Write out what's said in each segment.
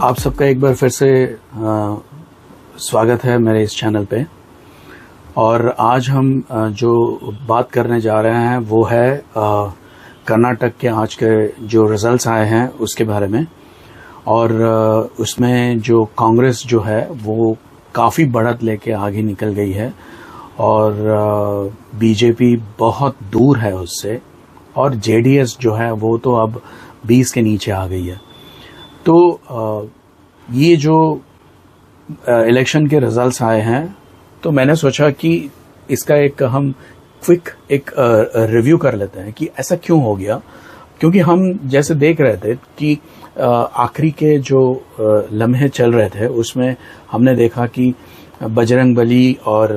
आप सबका एक बार फिर से स्वागत है मेरे इस चैनल पे। और आज हम जो बात करने जा रहे हैं वो है कर्नाटक के आज के जो रिजल्ट्स आए हैं उसके बारे में। और उसमें जो कांग्रेस जो है वो काफ़ी बढ़त लेके आगे निकल गई है और बीजेपी बहुत दूर है उससे, और जेडीएस जो है वो तो अब 20 के नीचे आ गई है। तो ये जो इलेक्शन के रिजल्ट्स आए हैं तो मैंने सोचा कि इसका एक हम क्विक एक रिव्यू कर लेते हैं कि ऐसा क्यों हो गया। क्योंकि हम जैसे देख रहे थे कि आखिरी के जो लम्हे चल रहे थे उसमें हमने देखा कि बजरंगबली और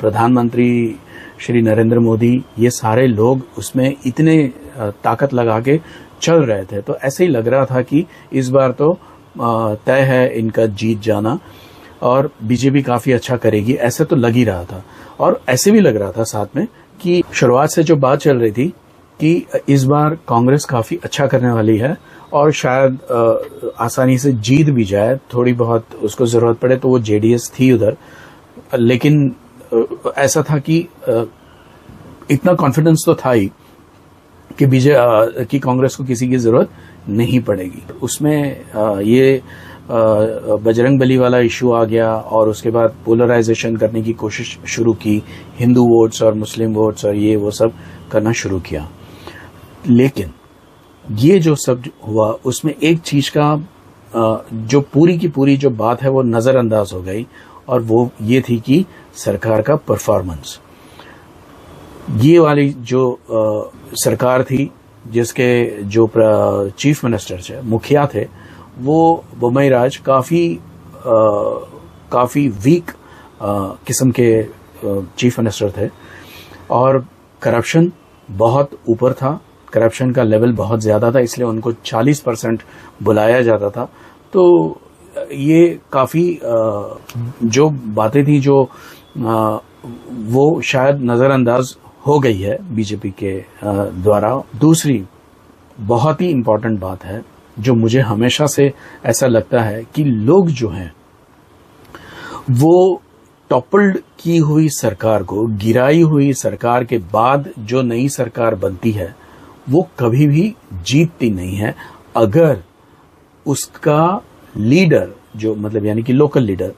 प्रधानमंत्री श्री नरेंद्र मोदी ये सारे लोग उसमें इतने ताकत लगा के चल रहे थे, तो ऐसे ही लग रहा था कि इस बार तो तय है इनका जीत जाना और बीजेपी काफी अच्छा करेगी, ऐसे तो लग ही रहा था। और ऐसे भी लग रहा था साथ में कि शुरुआत से जो बात चल रही थी कि इस बार कांग्रेस काफी अच्छा करने वाली है और शायद आसानी से जीत भी जाए, थोड़ी बहुत उसको जरूरत पड़े तो वो जेडीएस थी उधर। लेकिन ऐसा था कि इतना कॉन्फिडेंस तो था ही कि कांग्रेस को किसी की जरूरत नहीं पड़ेगी। उसमें ये बजरंगबली वाला इशू आ गया और उसके बाद पोलराइजेशन करने की कोशिश शुरू की, हिंदू वोट्स और मुस्लिम वोट्स और ये वो सब करना शुरू किया। लेकिन ये जो सब हुआ उसमें एक चीज का जो पूरी की पूरी जो बात है वो नजरअंदाज हो गई, और वो ये थी कि सरकार का परफॉर्मेंस। ये वाली जो सरकार थी जिसके जो चीफ मिनिस्टर थे, मुखिया थे, वो बोम्मई राज काफी वीक किस्म के चीफ मिनिस्टर थे और करप्शन बहुत ऊपर था, करप्शन का लेवल बहुत ज्यादा था, इसलिए उनको 40% बुलाया जाता था। तो ये काफी जो बातें थी जो वो शायद नजरअंदाज हो गई है बीजेपी के द्वारा। दूसरी बहुत ही इंपॉर्टेंट बात है जो मुझे हमेशा से ऐसा लगता है कि लोग जो हैं वो टॉपल्ड की हुई सरकार को, गिराई हुई सरकार के बाद जो नई सरकार बनती है वो कभी भी जीतती नहीं है अगर उसका लीडर जो मतलब यानी कि लोकल लीडर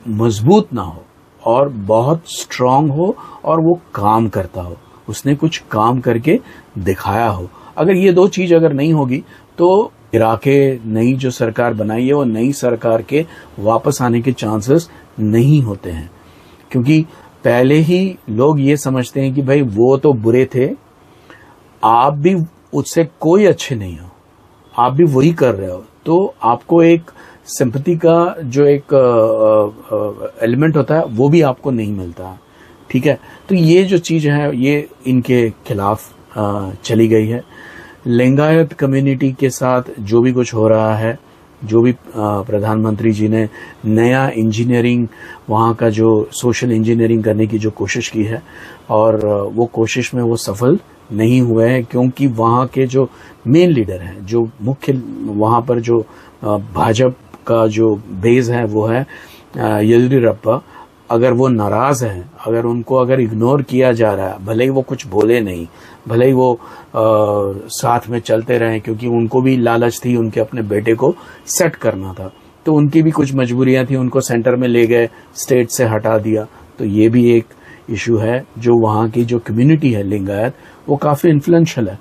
मजबूत ना हो और बहुत स्ट्रांग हो और वो काम करता हो, उसने कुछ काम करके दिखाया हो। अगर ये दो चीज अगर नहीं होगी तो गिरा के नई जो सरकार बनाई है वो नई सरकार के वापस आने के चांसेस नहीं होते हैं। क्योंकि पहले ही लोग ये समझते हैं कि भाई वो तो बुरे थे, आप भी उससे कोई अच्छे नहीं हो, आप भी वही कर रहे हो, तो आपको एक सिंपैथी का जो एक एलिमेंट होता है वो भी आपको नहीं मिलता। ठीक है, तो ये जो चीज है ये इनके खिलाफ चली गई है। लिंगायत कम्युनिटी के साथ जो भी कुछ हो रहा है, जो भी प्रधानमंत्री जी ने नया इंजीनियरिंग, वहाँ का जो सोशल इंजीनियरिंग करने की जो कोशिश की है और वो कोशिश में वो सफल नहीं हुए हैं, क्योंकि वहाँ के जो मेन लीडर हैं, जो मुख्य वहाँ पर जो भाजपा का जो बेस है वो है येदियुरप्पा। अगर वो नाराज हैं, अगर उनको अगर इग्नोर किया जा रहा है, भले ही वो कुछ बोले नहीं, भले ही वो साथ में चलते रहे, क्योंकि उनको भी लालच थी, उनके अपने बेटे को सेट करना था, तो उनकी भी कुछ मजबूरियां थी, उनको सेंटर में ले गए, स्टेट से हटा दिया। तो ये भी एक इशू है। जो वहाँ की जो कम्युनिटी है लिंगायत, वो काफी इन्फ्लुएंशियल है,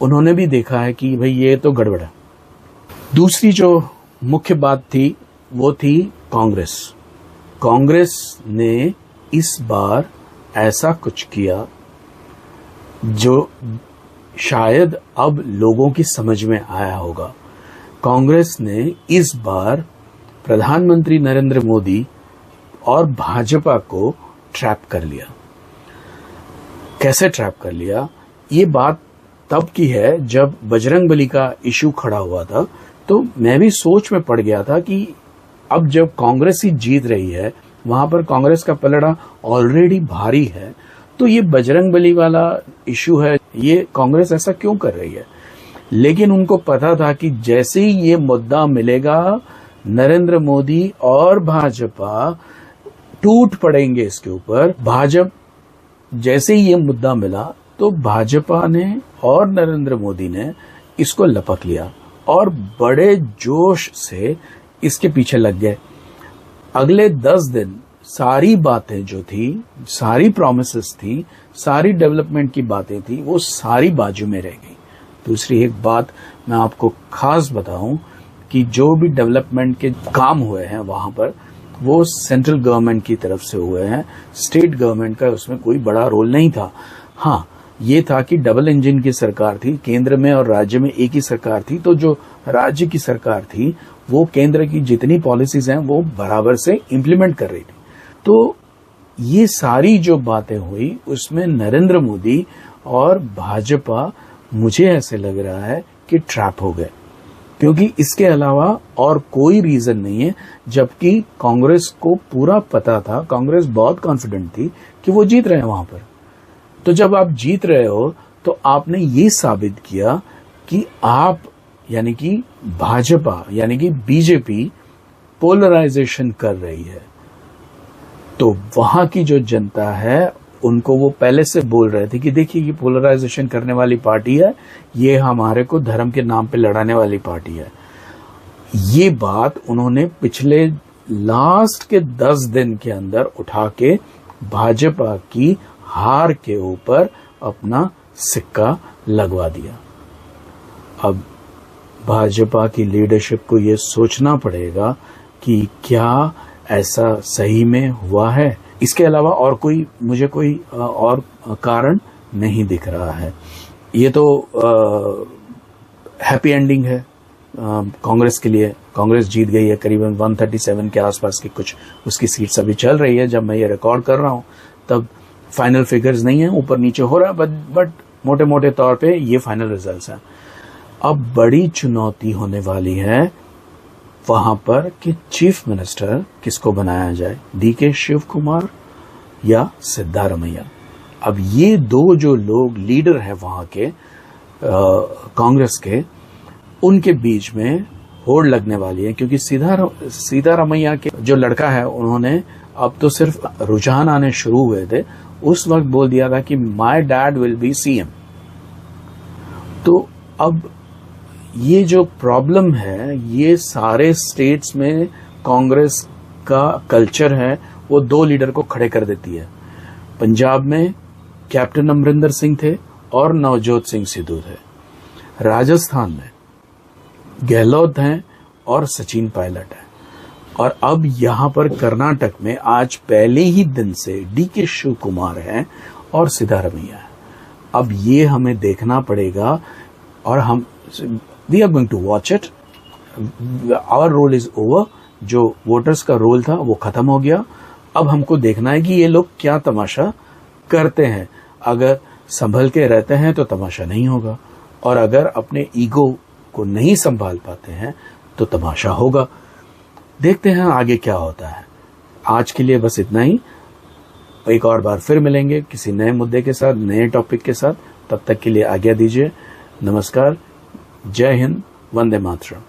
उन्होंने भी देखा है कि भाई ये तो गड़बड़ है। दूसरी जो मुख्य बात थी वो थी कांग्रेस। कांग्रेस ने इस बार ऐसा कुछ किया जो शायद अब लोगों की समझ में आया होगा। कांग्रेस ने इस बार प्रधानमंत्री नरेंद्र मोदी और भाजपा को ट्रैप कर लिया। कैसे ट्रैप कर लिया? ये बात तब की है जब बजरंगबली का इशू खड़ा हुआ था, तो मैं भी सोच में पड़ गया था कि अब जब कांग्रेस ही जीत रही है, वहां पर कांग्रेस का पलड़ा ऑलरेडी भारी है, तो ये बजरंगबली वाला इशू है, ये कांग्रेस ऐसा क्यों कर रही है? लेकिन उनको पता था कि जैसे ही ये मुद्दा मिलेगा नरेंद्र मोदी और भाजपा टूट पड़ेंगे इसके ऊपर। भाजपा जैसे ही ये मुद्दा मिला तो भाजपा ने और नरेंद्र मोदी ने इसको लपक लिया और बड़े जोश से इसके पीछे लग गए। अगले 10 दिन सारी बातें जो थी, सारी प्रॉमिसेस थी, सारी डेवलपमेंट की बातें थी, वो सारी बाजू में रह गई। दूसरी एक बात मैं आपको खास बताऊं कि जो भी डेवलपमेंट के काम हुए हैं वहां पर वो सेंट्रल गवर्नमेंट की तरफ से हुए हैं, स्टेट गवर्नमेंट का उसमें कोई बड़ा रोल नहीं था। हाँ, ये था कि डबल इंजन की सरकार थी, केंद्र में और राज्य में एक ही सरकार थी, तो जो राज्य की सरकार थी वो केंद्र की जितनी पॉलिसीज हैं वो बराबर से इम्प्लीमेंट कर रही थी। तो ये सारी जो बातें हुई उसमें नरेंद्र मोदी और भाजपा मुझे ऐसे लग रहा है कि ट्रैप हो गए, क्योंकि इसके अलावा और कोई रीजन नहीं है। जबकि कांग्रेस को पूरा पता था, कांग्रेस बहुत कॉन्फिडेंट थी कि वो जीत रहे हैं वहां पर। तो जब आप जीत रहे हो तो आपने ये साबित किया कि आप यानी कि भाजपा यानी कि बीजेपी पोलराइजेशन कर रही है। तो वहां की जो जनता है उनको वो पहले से बोल रहे थे कि देखिए ये पोलराइजेशन करने वाली पार्टी है, ये हमारे को धर्म के नाम पे लड़ाने वाली पार्टी है। ये बात उन्होंने पिछले लास्ट के 10 दिन के अंदर उठा के भाजपा की हार के ऊपर अपना सिक्का लगवा दिया। अब भाजपा की लीडरशिप को ये सोचना पड़ेगा कि क्या ऐसा सही में हुआ है। इसके अलावा और कोई मुझे कोई और कारण नहीं दिख रहा है। ये तो हैप्पी एंडिंग है कांग्रेस के लिए। कांग्रेस जीत गई है, करीबन 137 के आसपास की कुछ उसकी सीट्स अभी चल रही है। जब मैं ये रिकॉर्ड कर रहा हूं तब फाइनल फिगर्स नहीं है, ऊपर नीचे हो रहा है, बट मोटे मोटे तौर पे ये फाइनल रिजल्ट्स हैं। अब बड़ी चुनौती होने वाली है वहां पर कि चीफ मिनिस्टर किसको बनाया जाए, डीके शिव कुमार या सिद्धारमैया। अब ये दो जो लोग लीडर हैं वहां के कांग्रेस के, उनके बीच में होड़ लगने वाली है। क्योंकि सिद्धारमैया के जो लड़का है उन्होंने अब तो सिर्फ रुझान आने शुरू हुए थे, उस वक्त बोल दिया था कि my dad will be CM. तो अब ये जो प्रॉब्लम है ये सारे स्टेट्स में कांग्रेस का कल्चर है वो दो लीडर को खड़े कर देती है। पंजाब में कैप्टन अमरिंदर सिंह थे और नवजोत सिंह सिद्धू थे। राजस्थान में गहलोत हैं और सचिन पायलट है। और अब यहां पर कर्नाटक में आज पहले ही दिन से डीके शिव कुमार है और सिद्धारमैया है। अब ये हमें देखना पड़ेगा और हम we are going to watch it. Our role is over. जो वोटर्स का रोल था वो खत्म हो गया। अब हमको देखना है कि ये लोग क्या तमाशा करते हैं। अगर संभल के रहते हैं तो तमाशा नहीं होगा, और अगर अपने ईगो को नहीं संभाल पाते हैं तो तमाशा होगा। देखते हैं आगे क्या होता है। आज के लिए बस इतना ही। एक और बार फिर मिलेंगे किसी नए मुद्दे के साथ, नए टॉपिक के साथ। तब तक के लिए आज्ञा दीजिए। नमस्कार, जय हिंद, वंदे मातरम।